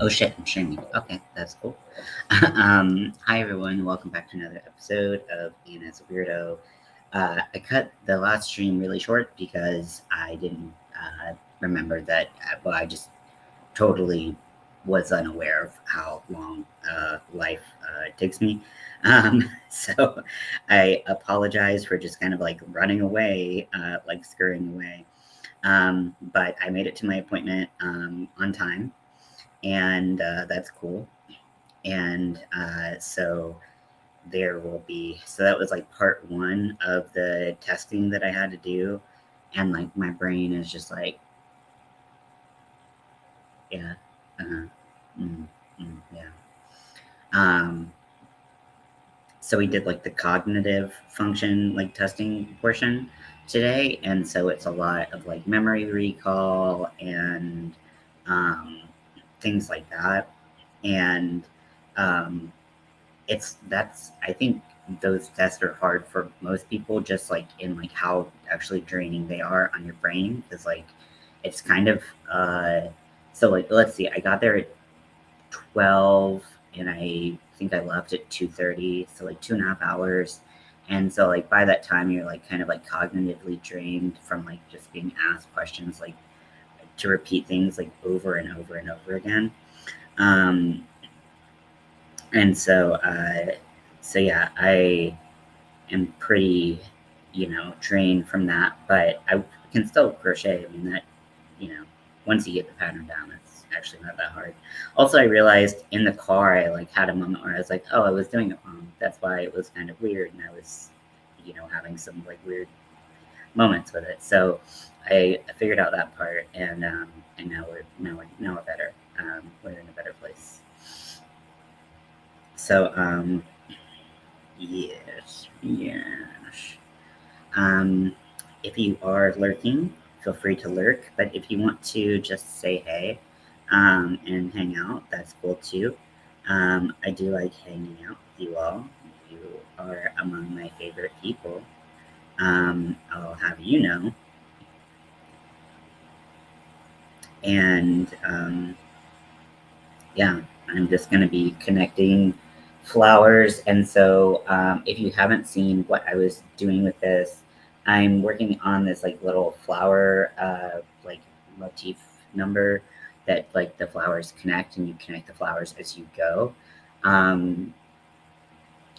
Oh shit, I'm streaming. Okay, that's cool. Hi everyone, welcome back to another episode of Anna's Weirdo. I cut the last stream really short because I didn't remember that. Well, I just totally was unaware of how long life takes me. So I apologize for just kind of like running away, like scurrying away. But I made it to my appointment on time, and that's cool. And so there will be, so that was like part one of the testing that I had to do. And like my brain is just like, yeah, uh-huh, mm, yeah. Um, so we did like the cognitive function, like testing portion today. And so it's a lot of like memory recall and um, things like that. And um, that's I think those tests are hard for most people, just like in like how actually draining they are on your brain, because like it's kind of so like let's see, I got there at 12 and I think I left at 2:30, so like 2.5 hours. And so like by that time you're like kind of like cognitively drained from like just being asked questions like to repeat things like over and over and over again. um and so yeah, I am pretty, drained from that, but I can still crochet. I mean, that, once you get the pattern down, it's actually not that hard. Also, I realized in the car, I like had a moment where I was like, oh, I was doing it wrong. That's why it was kind of weird. And I was, having some like weird moments with it. So I figured out that part, and now we're better. We're in a better place. So, yes. Um, if you are lurking, feel free to lurk. But if you want to just say hey and hang out, that's cool too. I do like hanging out with you all. You are among my favorite people. I'll have you know. And yeah, I'm just going to be connecting flowers. And so, if you haven't seen what I was doing with this, I'm working on this like little flower like motif number that like the flowers connect, and you connect the flowers as you go, um,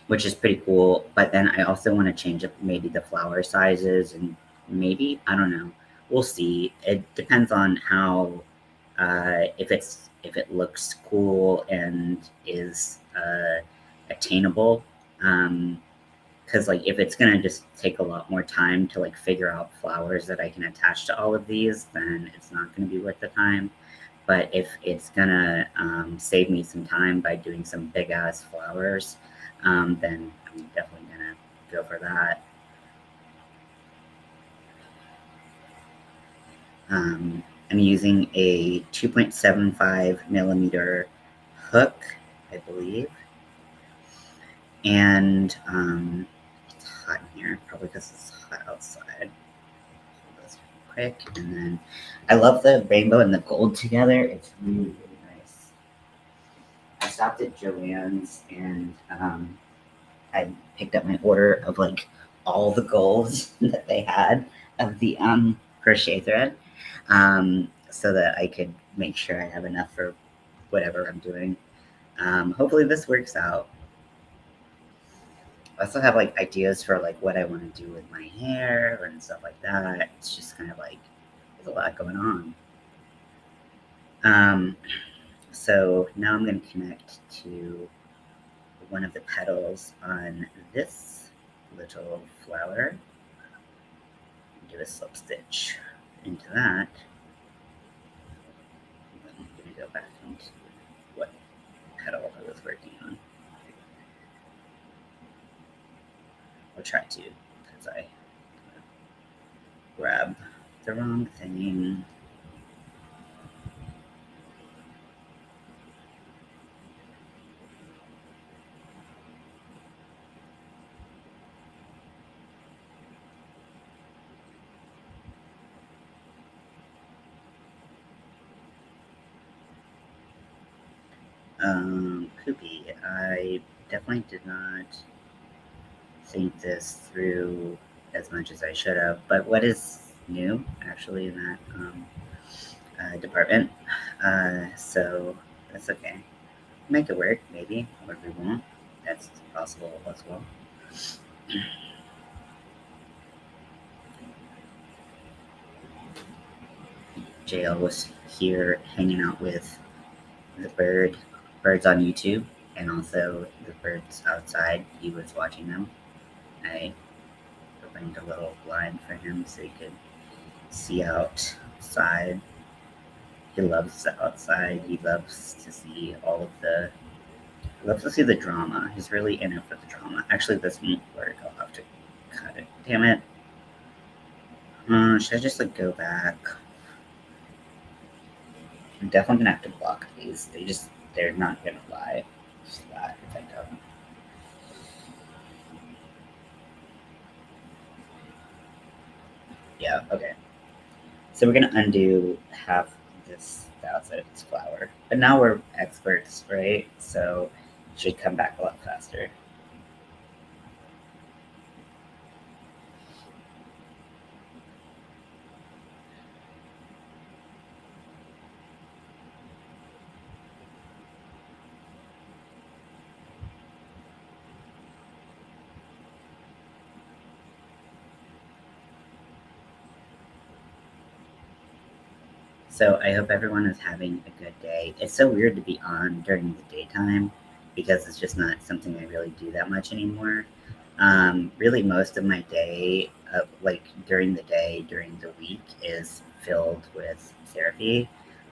which is pretty cool. But then I also want to change up maybe the flower sizes, and maybe, I don't know. We'll see. It depends on how, if it looks cool and is attainable. Because like if it's gonna just take a lot more time to like figure out flowers that I can attach to all of these, then it's not gonna be worth the time. But if it's gonna save me some time by doing some big ass flowers, then I'm definitely gonna go for that. I'm using a 2.75 millimeter hook, I believe. And it's hot in here, probably because it's hot outside. Hold this real quick. And then I love the rainbow and the gold together. It's really, really nice. I stopped at Joann's, and I picked up my order of like all the golds that they had of the crochet thread, so that I could make sure I have enough for whatever I'm doing. Hopefully this works out. I also have like ideas for like what I want to do with my hair and stuff like that. It's just kind of like there's a lot going on. Um, so now I'm going to connect to one of the petals on this little flower. Do a slip stitch into that. I'm going to go back into what petal I was working on. I'll try to, because I grab the wrong thing. Poopy. I definitely did not think this through as much as I should have. But what is new, actually, in that department? So that's okay. Make it work, maybe, or we won't. That's possible as well. JL was here hanging out with the birds on YouTube, and also the birds outside. He was watching them. I opened a little blind for him so he could see outside. He loves the outside. He loves to see all of the. He loves to see the drama. He's really in it for the drama. Actually, this won't work. I'll have to cut it. Damn it. Should I just like go back? I'm definitely gonna have to block these. They're not gonna lie. Just that if I don't. Yeah, okay. So we're gonna undo half this the outside of this flower. But now we're experts, right? So it should come back a lot faster. So I hope everyone is having a good day. It's so weird to be on during the daytime because it's just not something I really do that much anymore. Really, most of my day, like during the day, during the week, is filled with therapy.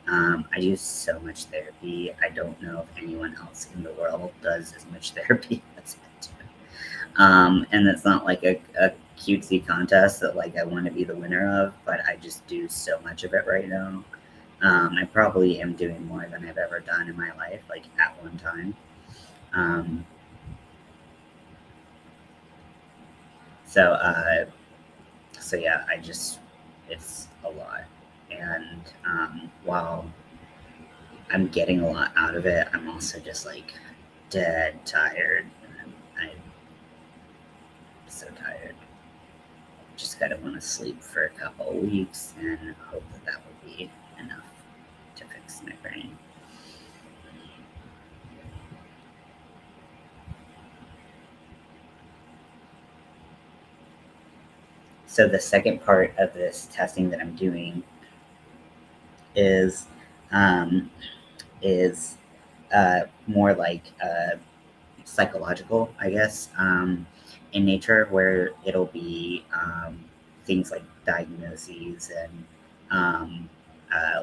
I do so much therapy. I don't know if anyone else in the world does as much therapy as I do. And it's not like a cutesy contest that like I want to be the winner of, but I just do so much of it right now. I probably am doing more than I've ever done in my life, like at one time. Um, so, uh, so yeah, it's a lot. And while I'm getting a lot out of it, I'm also just like dead tired. I'm so tired. Just kind of want to sleep for a couple of weeks and hope that that will be enough to fix my brain. So the second part of this testing that I'm doing is um, is more like psychological, I guess, in nature, where it'll be things like diagnoses and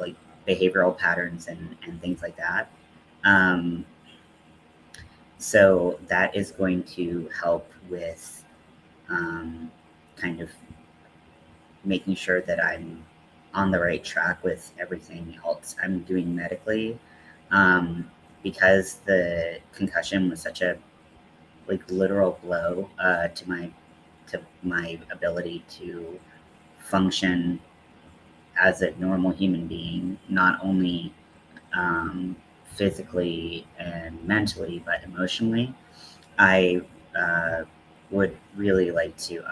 like behavioral patterns and things like that. Um, so that is going to help with um, kind of making sure that I'm on the right track with everything else I'm doing medically. Um, because the concussion was such a like literal blow to my ability to function as a normal human being, not only um, physically and mentally, but emotionally. I uh, would really like to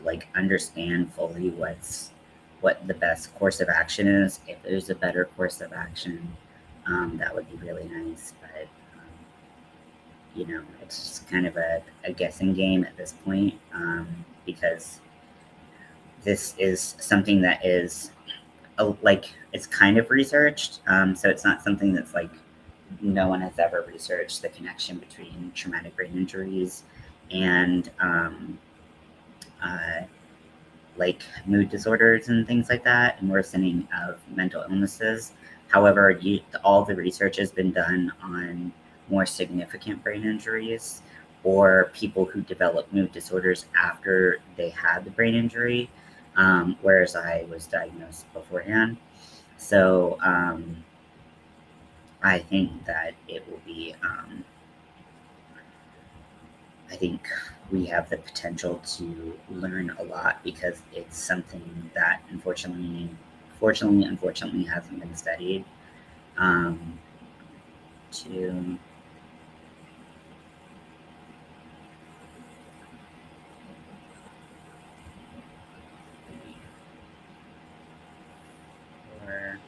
like understand fully what the best course of action is. If there's a better course of action, that would be really nice. But it's just kind of a guessing game at this point because this is something that is like it's kind of researched. So it's not something that's like no one has ever researched the connection between traumatic brain injuries and uh, like mood disorders and things like that, and worsening of mental illnesses. However, all the research has been done on more significant brain injuries or people who develop mood disorders after they had the brain injury, whereas I was diagnosed beforehand. So I think that it will be I think we have the potential to learn a lot because it's something that unfortunately unfortunately hasn't been studied. Two, four,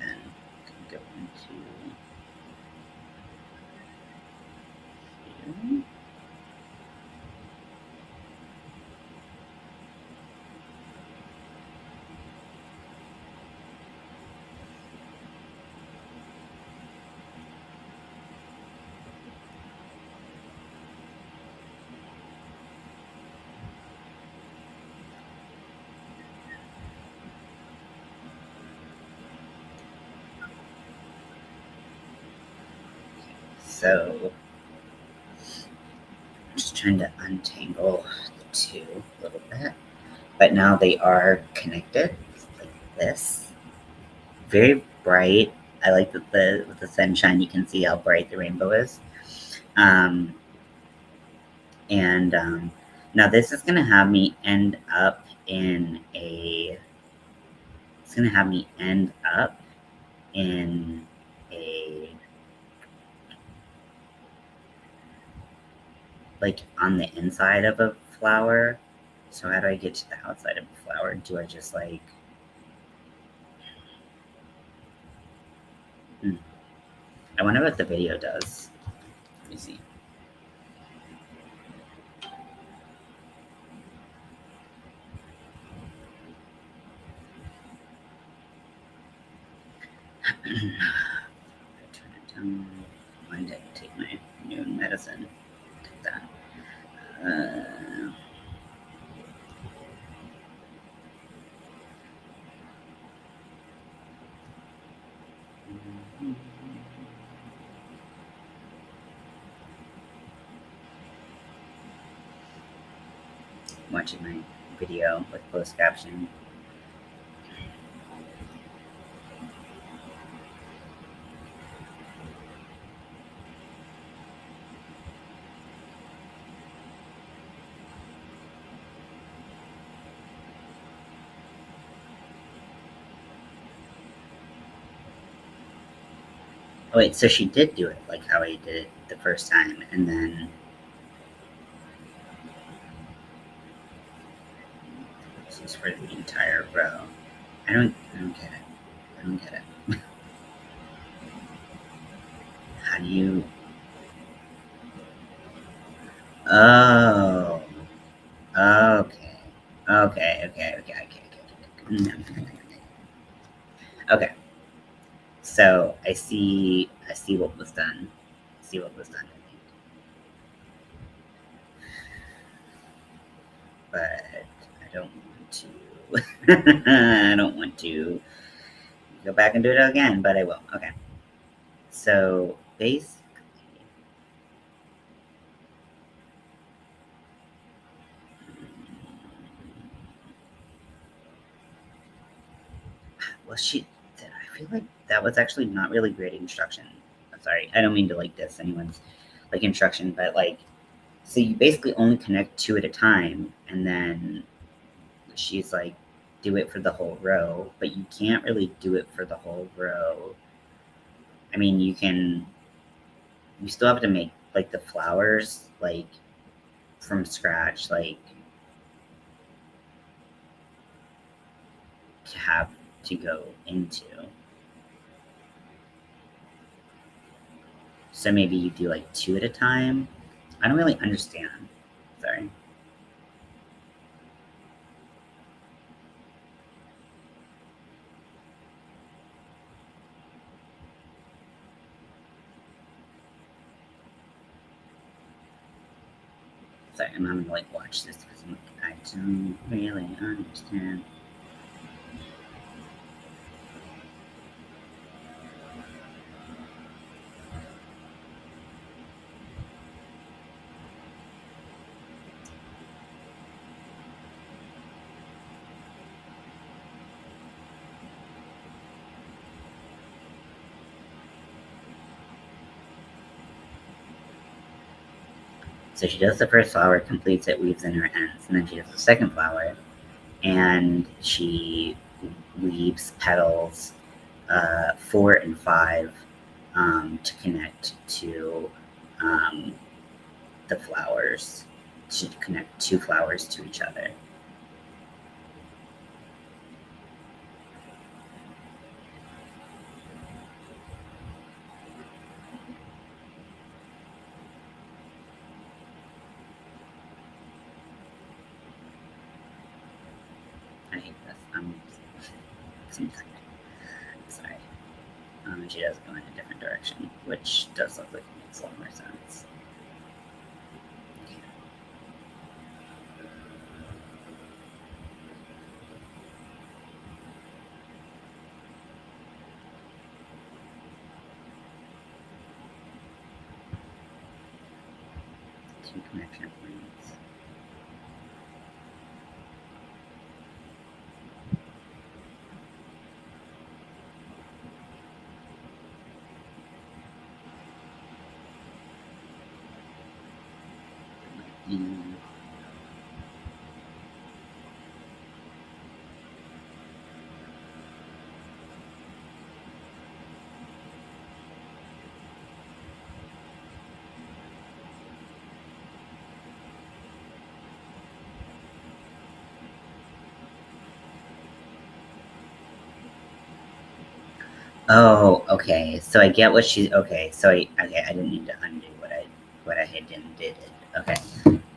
and then go into two. So I'm just trying to untangle the two a little bit. But now they are connected like this. Very bright. I like that with the sunshine you can see how bright the rainbow is. Um, and now this is gonna have me end up in a. It's gonna have me end up in a like on the inside of a flower. So how do I get to the outside of the flower? Do I just like I wonder what the video does. Let me see. Turn it down. When did I take my new medicine? Take that. Watching my video with closed caption. Oh wait, so she did do it like how I did it the first time, and then this is for the entire row. I don't get it. I don't get it. How do you? Oh, okay, okay. Okay, so I see what was done. See what was done. I think, but I don't want to. I don't want to go back and do it again, but I will. Okay. So basically, well, I feel like that was actually not really great instruction. I'm sorry. I don't mean to like diss anyone's like instruction, but like, so you basically only connect two at a time, and then she's like, do it for the whole row, but you can't really do it for the whole row. I mean, you still have to make like the flowers like from scratch, like to have to go into. So maybe you do like two at a time. I don't really understand. Sorry. Sorry, I'm having to like watch this because I don't really understand. So she does the first flower, completes it, weaves in her ends, and then she does the second flower, and she weaves petals 4 and 5 to connect to the flowers, to connect 2 flowers to each other. I hate this. Sorry. She does go in a different direction, which does look like it makes a lot more sense. Two connection points. Oh, okay. So I get what she. Okay, so I didn't need to undo what I had did. Okay.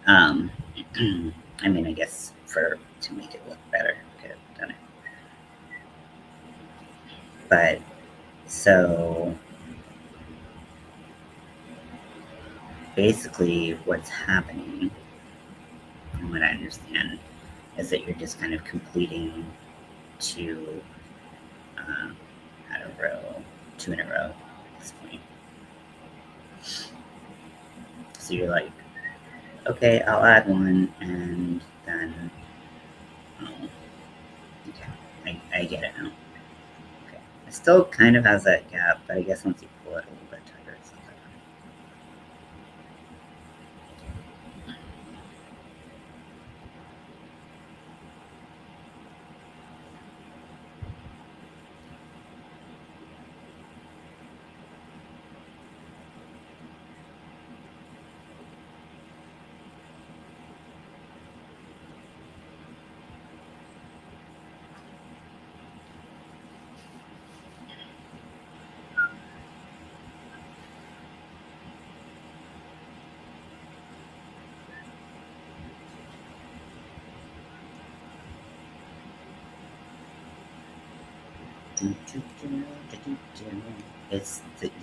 I mean, I guess to make it look better, I could have done it. But so basically, what's happening, from what I understand, is that you're just kind of completing two at a row, 2 in a row at this point. So you're like, okay, I'll add one, and then, oh, okay, I get it now. Okay, it still kind of has that gap, but I guess once you pull it a little bit tighter, it's not that bad.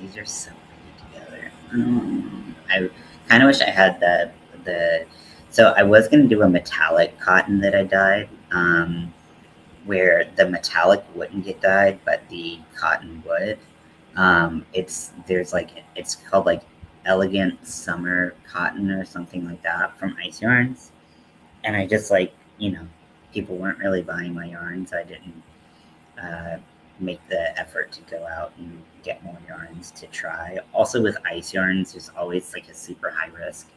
These are so pretty together. I kind of wish I had the. So I was gonna do a metallic cotton that I dyed, where the metallic wouldn't get dyed, but the cotton would. It's called like Elegant Summer Cotton or something like that from Ice Yarns, and I just people weren't really buying my yarn, so I didn't uh, make the effort to go out and get more yarns to try. Also, with ice yarns, there's always like a super high risk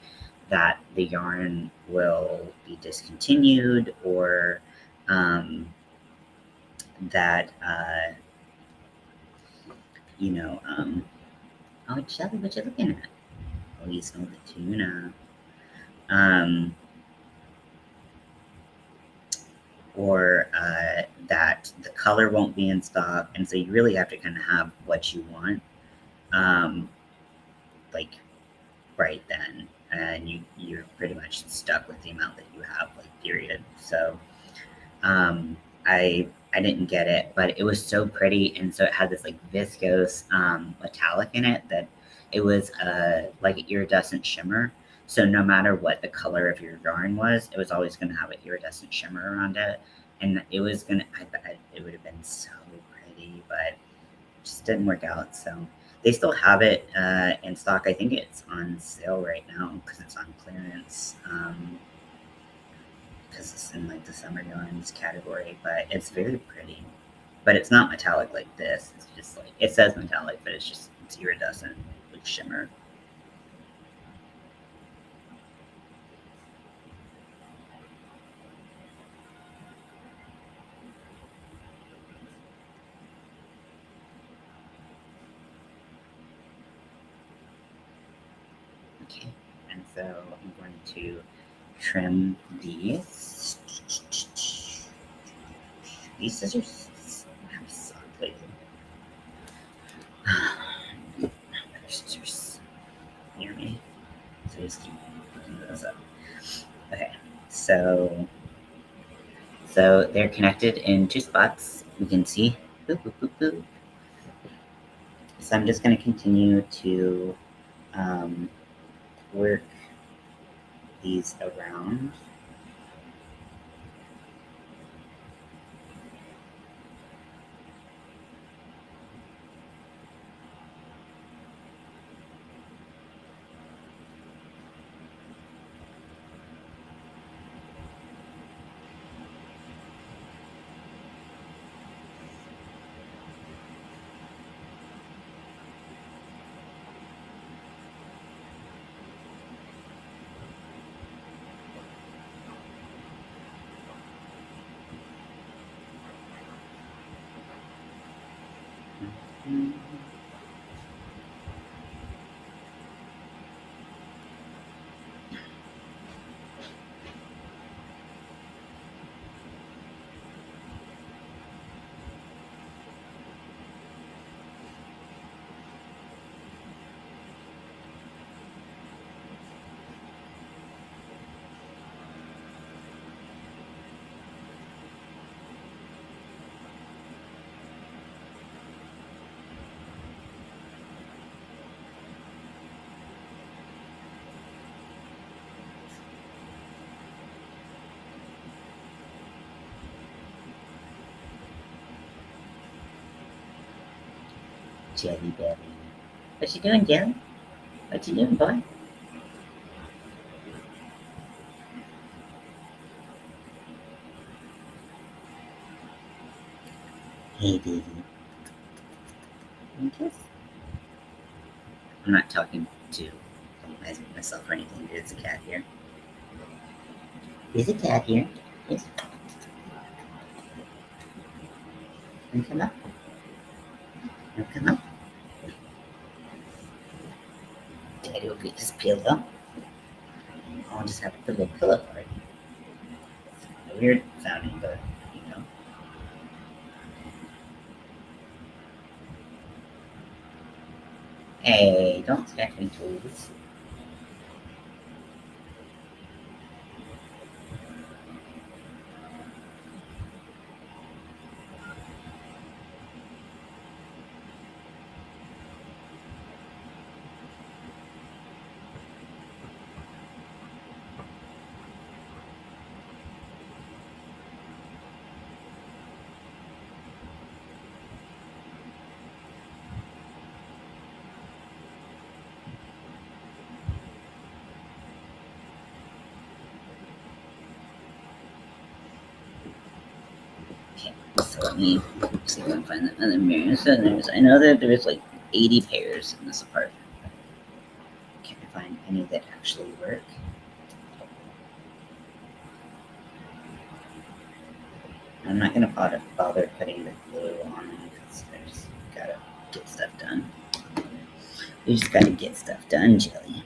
that the yarn will be discontinued or that, you know, oh, Shelly, what you looking at? Oh, you smell the tuna. Um, or that the color won't be in stock. And so you really have to kind of have what you want, um, like right then. And you're pretty much stuck with the amount that you have, like, period. So I didn't get it, but it was so pretty. And so it had this like viscose metallic in it that it was like an iridescent shimmer. So no matter what the color of your yarn was, it was always going to have an iridescent shimmer around it. And it was going to, I bet it would have been so pretty, but it just didn't work out. So they still have it in stock. I think it's on sale right now because it's on clearance. Because it's in like the summer yarns category, but it's very pretty. But it's not metallic like this. It's just like it says metallic, but it's iridescent, like shimmer. Okay, and so I'm going to trim these. These scissors have sucked lately. Scissors near me, so just keep picking those up. Okay, so they're connected in two spots. We can see. Boop, boop, boop, boop. So I'm just going to continue to work these around. Jelly belly. What you doing, Jelly? What you doing, boy? Hey, baby. Kiss. I'm not talking to myself or anything. There's a cat here. There's a cat here. Yes. Can you come up? You come up? Daddy will get this pillow. I'll just have a little pillow for it. Weird sounding, but you know. Hey, don't scratch me, please. Okay, so let me see if I can find another mirror. So I know that there's like 80 pairs in this apartment. Can't find any that actually work. I'm not gonna bother putting the glue on them because I just gotta get stuff done. We just gotta get stuff done, Jelly.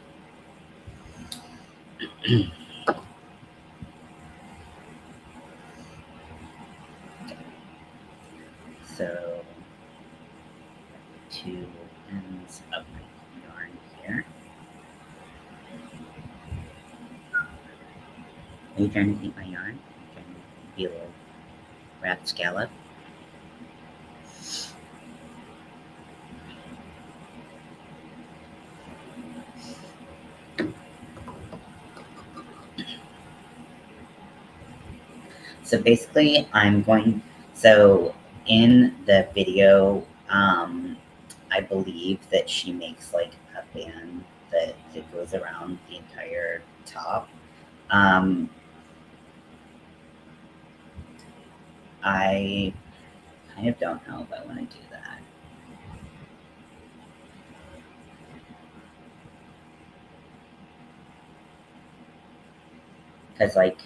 So, two ends of my yarn here. Are you trying to paint my yarn? I'm trying to be a little wrapped scallop. So basically, so in the video, I believe that she makes like a band that goes around the entire top. I kind of don't know if I want to do that. Because, like,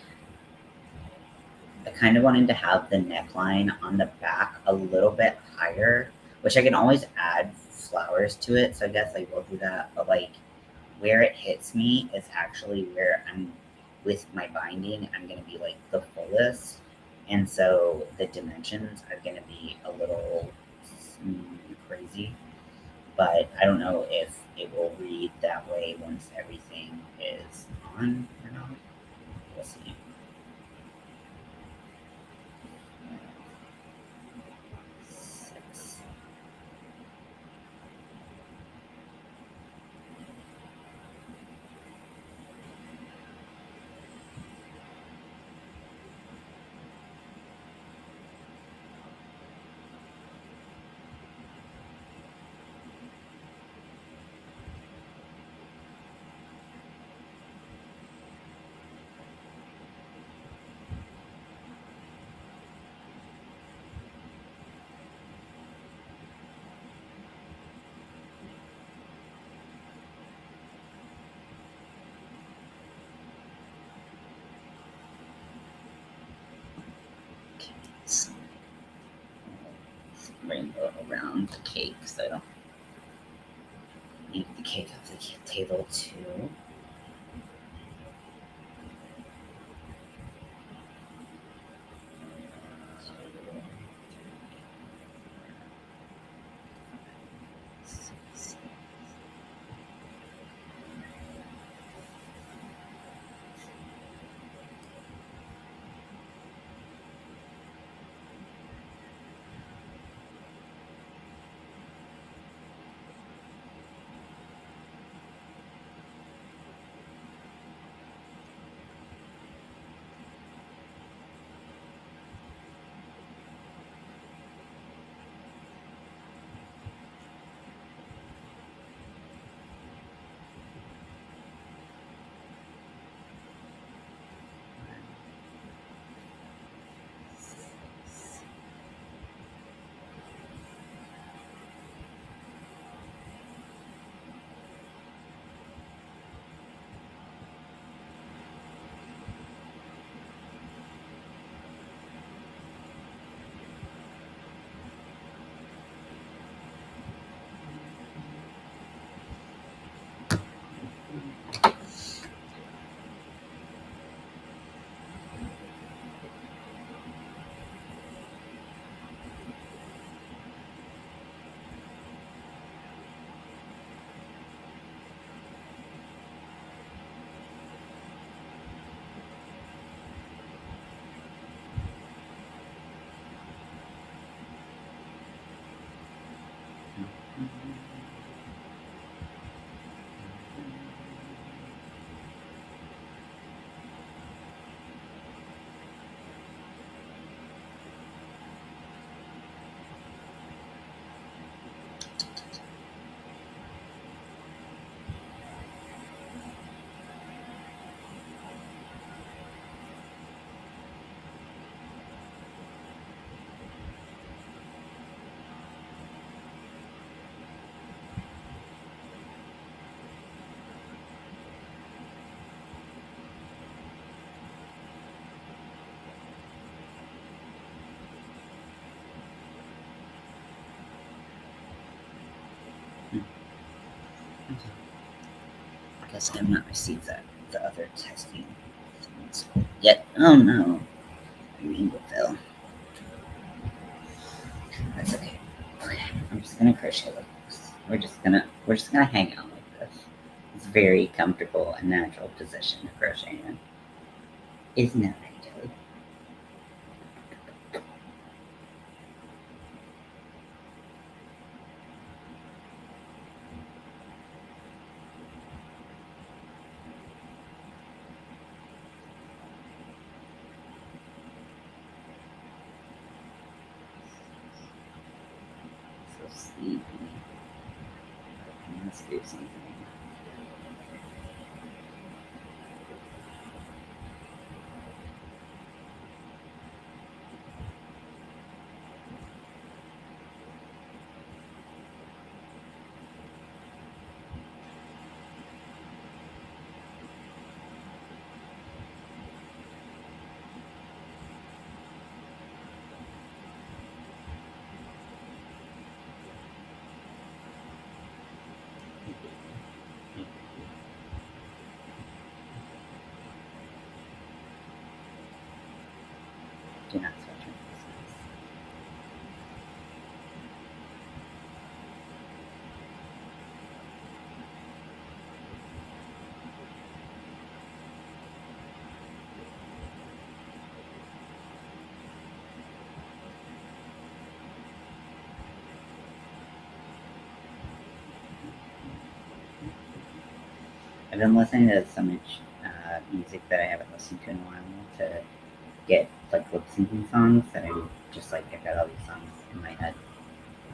I kind of wanted to have the neckline on the back a little bit higher, which I can always add flowers to it. So I guess I will do that. But, like, where it hits me is actually where I'm with my binding. I'm going to be like the fullest, and so the dimensions are going to be a little crazy. But I don't know if it will read that way once everything is on or not. We'll see. Six. Okay, so rainbow around the cake, so I don't need the cake off the table too. Six. I guess I have not received the other testing yet. Oh no, rainbow fell. That's okay. Okay, I'm just gonna crochet like this. We're just gonna hang out like this. It's a very comfortable and natural position to crochet in. Isn't it, Joey? So sleepy. Let's do something. Do not switch my business. I've been listening to so much music that I haven't listened to in a while to get like lip syncing songs that I just like. I've got all these songs in my head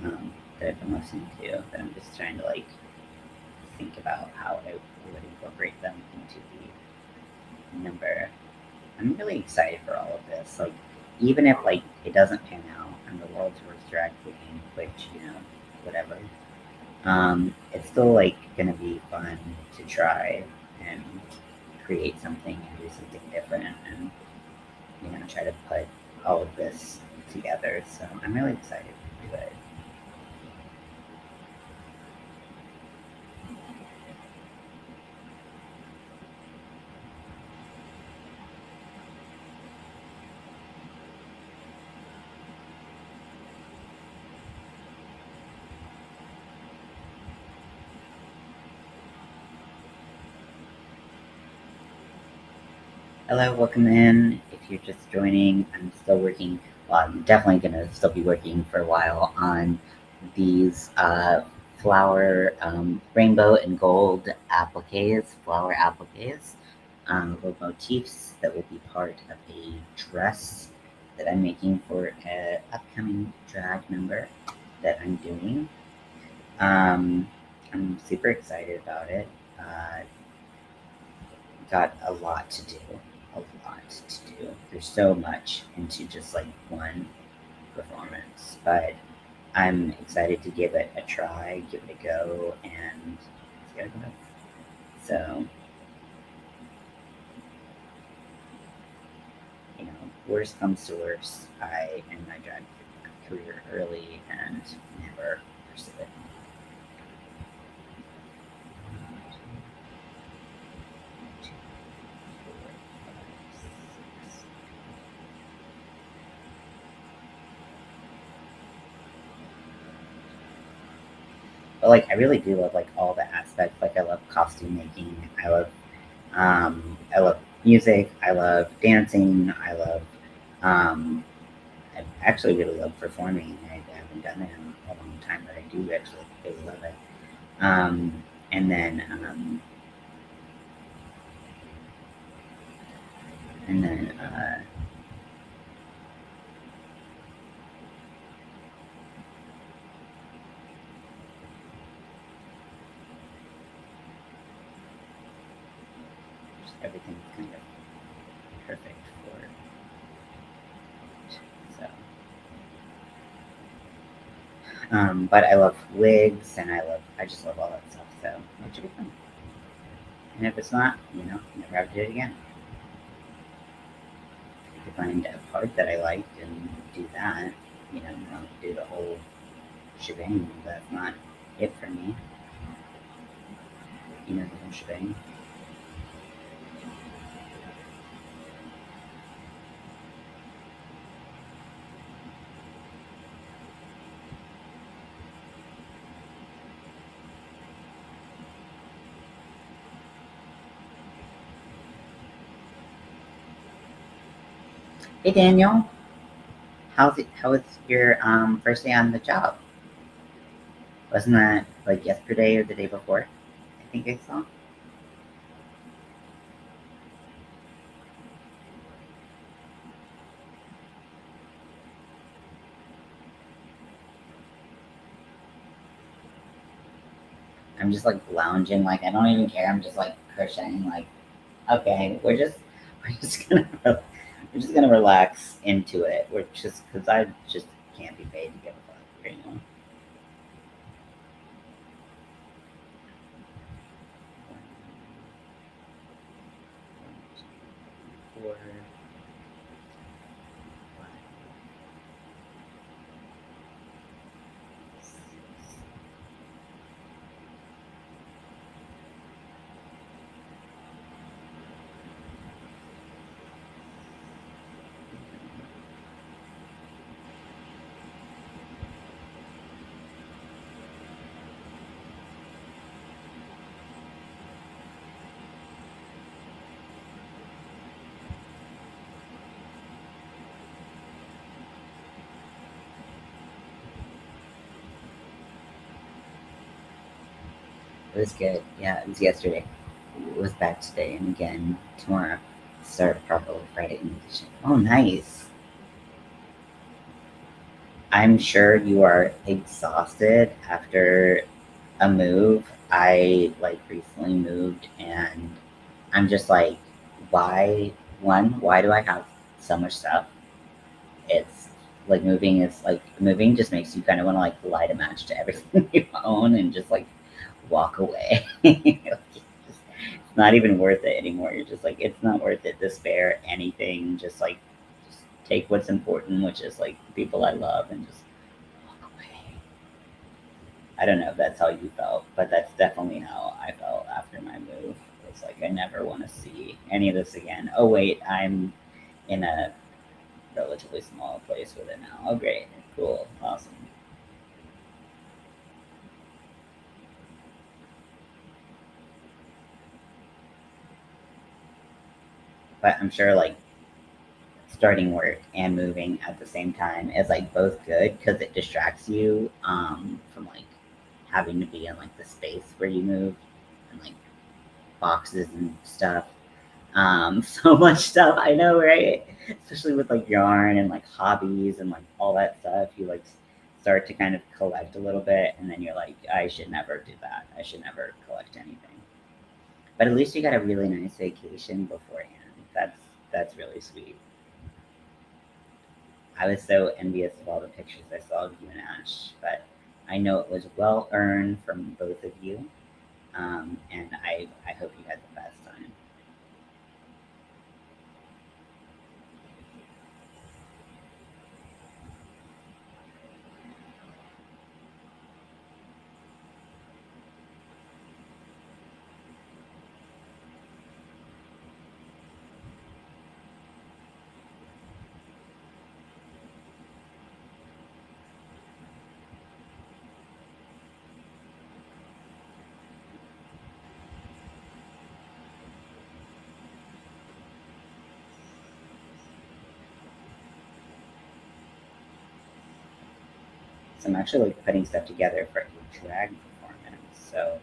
that I've been listening to that I'm just trying to like think about how I would incorporate them into the number. I'm really excited for all of this. Like, even if like it doesn't pan out and the world's worst drag queen, which whatever, it's still like gonna be fun to try and create something and do something different and try to put all of this together. So I'm really excited to do it. Hello, welcome in. If you're just joining, I'm still working. Well, I'm definitely going to still be working for a while on these flower rainbow and gold appliques, flower appliques, little motifs that will be part of a dress that I'm making for an upcoming drag number that I'm doing. I'm super excited about it. Got a lot to do. A lot to do. There's so much into just like one performance, but I'm excited to give it a try, give it a go, and see how it goes. So, worst comes to worst, I end my drag career early and never pursue it. But like I really do love like all the aspects. Like I love costume making. I love music. I love dancing. Um, I actually really love performing. I haven't done it in a long time, but I do actually really love it. Um, and then and then just everything's kind of perfect for it. So. But I love wigs and I just love all that stuff. So it should be fun. And if it's not, never have to do it again. To find a part that I like and do that, not do the whole shebang. That's not it for me. The whole shebang. Hey Daniel, How was your first day on the job? Wasn't that like yesterday or the day before? I think I saw. I'm just like lounging, like I don't even care. I'm just like crocheting, like okay, we're just gonna we're just gonna relax into it. We're just because I just can't be paid to give a fuck right now. Four, five, six, It was good. Yeah, it was yesterday. It was back today and again tomorrow. Start proper Friday English. Oh, nice. I'm sure you are exhausted after a move. I like recently moved and I'm just like, why? One, why do I have so much stuff? It's like moving just makes you kind of want to like light a match to everything you own and just like walk away. It's not even worth it anymore. You're just like, it's not worth it to spare anything. Just take what's important, which is like people I love, and just walk away. I don't know if that's how you felt, but that's definitely how I felt after my move. It's like I never want to see any of this again. Oh wait, I'm in a relatively small place with it now. Oh great, cool, awesome. But I'm sure like starting work and moving at the same time is like both good because it distracts you from like having to be in like the space where you move and like boxes and stuff. So much stuff, I know, right? Especially with like yarn and like hobbies and like all that stuff, you like start to kind of collect a little bit, and then you're like, I should never do that. I should never collect anything. But at least you got a really nice vacation beforehand. That's really sweet. I was so envious of all the pictures I saw of you and Ash, but I know it was well earned from both of you, and I hope you had the best time. So I'm actually like putting stuff together for a drag performance. So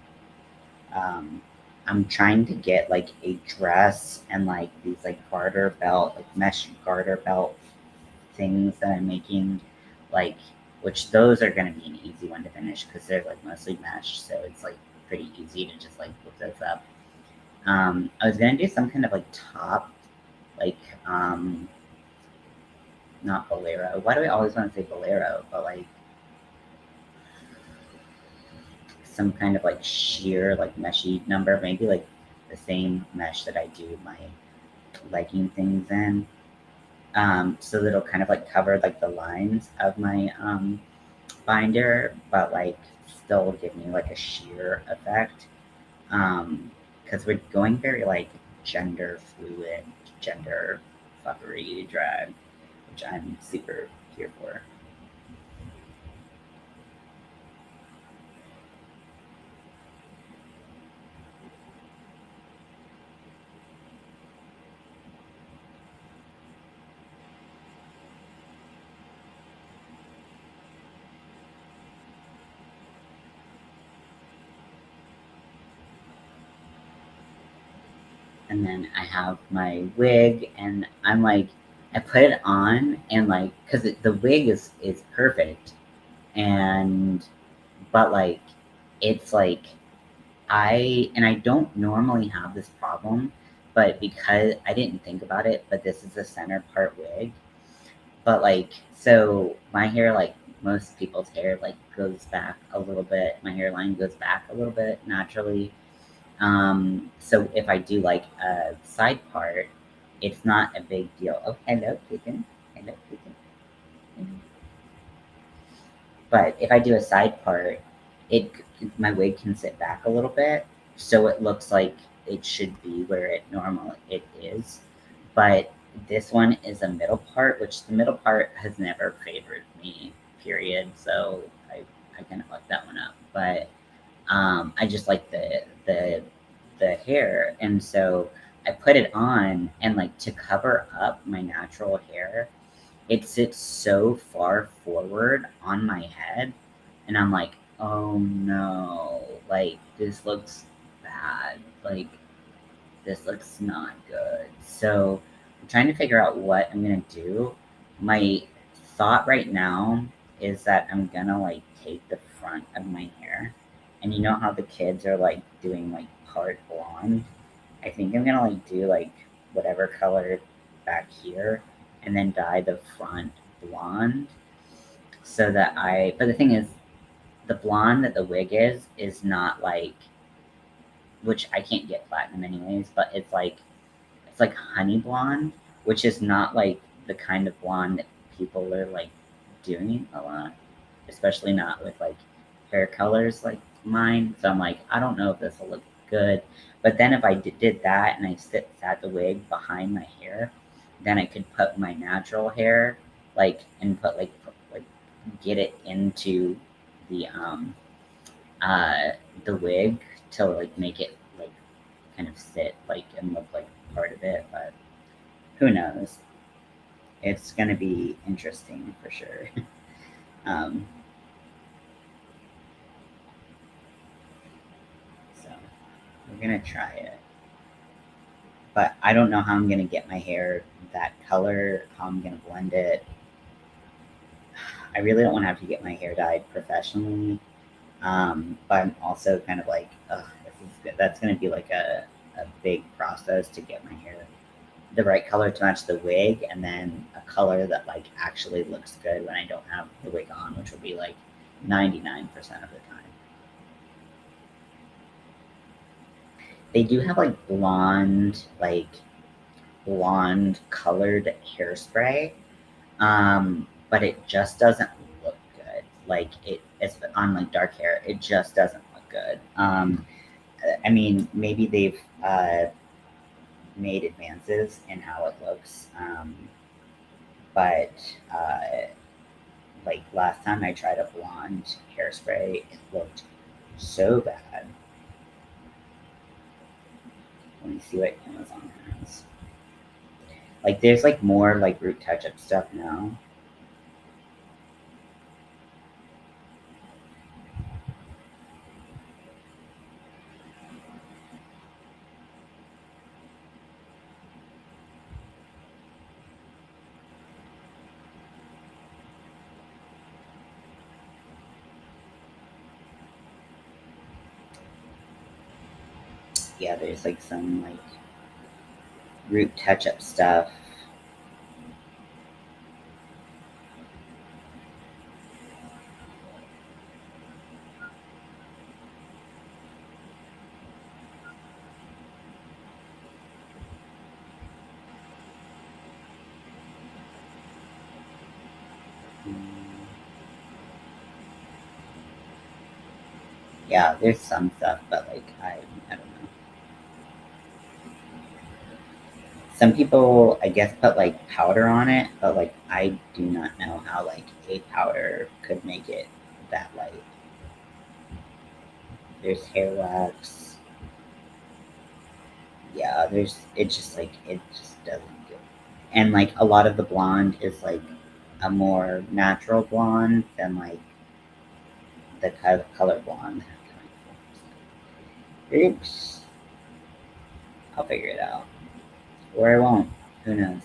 um, I'm trying to get like a dress and like these like garter belt, like mesh garter belt things that I'm making, like which those are gonna be an easy one to finish because they're like mostly mesh, so it's like pretty easy to just like whip those up. I was gonna do some kind of like top, like um, not bolero. Why do I always want to say bolero? But like some kind of like sheer like meshy number, maybe like the same mesh that I do my legging things in. So that it'll kind of like cover like the lines of my binder, but like still give me like a sheer effect. Because we're going very like gender fluid, gender fuckery drag, which I'm super here for. And then I have my wig, and I'm like, I put it on, and like, because the wig is perfect, and but like, it's like I don't normally have this problem, but because I didn't think about it, but this is a center part wig, but like, so my hair, like most people's hair, like goes back a little bit. My hairline goes back a little bit naturally. So if I do like a side part, it's not a big deal. Oh, hello, Keegan. Hello, Keegan. But if I do a side part, it my wig can sit back a little bit, so it looks like it should be where it is. But this one is a middle part, which the middle part has never favored me. Period. So I kind of fucked that one up. But I just like the hair, and so I put it on, and like to cover up my natural hair, it sits so far forward on my head, and I'm like, oh no, like this looks bad. Like this looks not good. So I'm trying to figure out what I'm gonna do. My thought right now is that I'm gonna like take the front of my hair, and you know how the kids are like doing like part blonde. I think I'm gonna like do like whatever color back here, and then dye the front blonde so that I. But the thing is, the blonde that the wig is not like, which I can't get platinum anyways, but it's like honey blonde, which is not like the kind of blonde that people are like doing a lot, especially not with like hair colors like mine. So I'm like, I don't know if this will look good. But then if I did that and I sat the wig behind my hair, then I could put my natural hair like and like get it into the um uh the wig to like make it like kind of sit like and look like part of it, but who knows? It's gonna be interesting for sure. um, so we're gonna try it, but I don't know how I'm gonna get my hair that color. How I'm gonna blend it. I really don't want to have to get my hair dyed professionally, but I'm also kind of like, ugh, that's gonna be like a big process to get my hair the right color to match the wig, and then a color that like actually looks good when I don't have the wig on, which will be like 99% of the time. They do have like blonde colored hairspray, but it just doesn't look good. Like it's on like dark hair, it just doesn't look good. I mean, maybe they've made advances in how it looks, but like last time I tried a blonde hairspray, it looked so bad. Let me see what Amazon has. Like there's like more like root touch up stuff now. Yeah, there's like some like root touch up stuff. Mm, yeah, there's some stuff, but like I don't know. Some people I guess put like powder on it, but like I do not know how like a powder could make it that light. There's hair wax. Yeah, there's it's just like it just doesn't get. And like a lot of the blonde is like a more natural blonde than like the color blonde. Oops, I'll figure it out, or I won't. Who knows?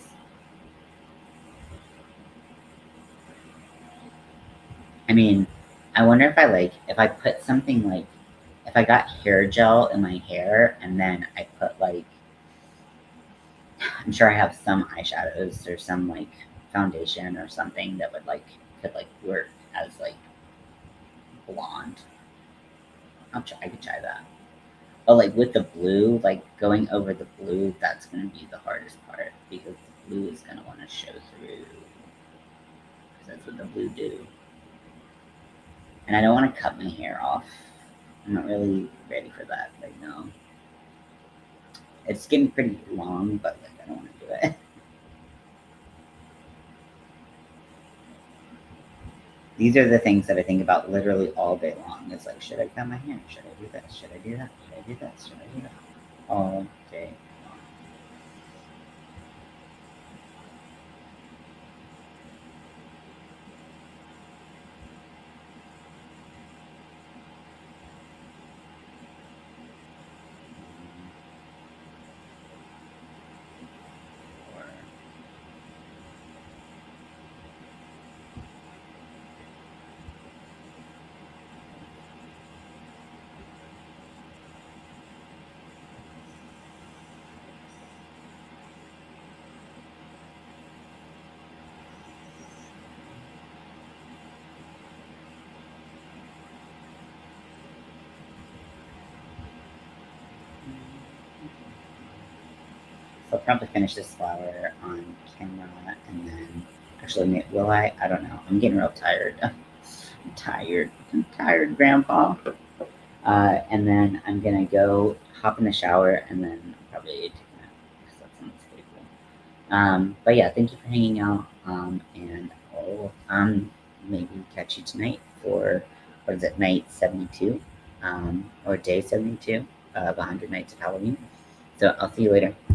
I mean, I wonder if I like if I put something like if I got hair gel in my hair and then I put like I'm sure I have some eyeshadows or some like foundation or something that would like could like work as like blonde. I could try that. But like with the blue, like going over the blue, that's gonna be the hardest part because the blue is gonna want to show through. 'Cause that's what the blue do. And I don't want to cut my hair off. I'm not really ready for that right now. It's getting pretty long, but like I don't want to do it. These are the things that I think about literally all day long. It's like, should I cut my hair? Should I do this? Should I do that? Should I do this? Should I do that? All day long. I'll probably finish this flower on camera and then actually, will I? I don't know. I'm getting real tired. I'm tired, Grandpa. And then I'm gonna go hop in the shower and then probably take a nap because that sounds pretty cool. But yeah, thank you for hanging out. And I'll maybe catch you tonight for what is it, night 72, or day 72 of 100 Nights of Halloween. So I'll see you later.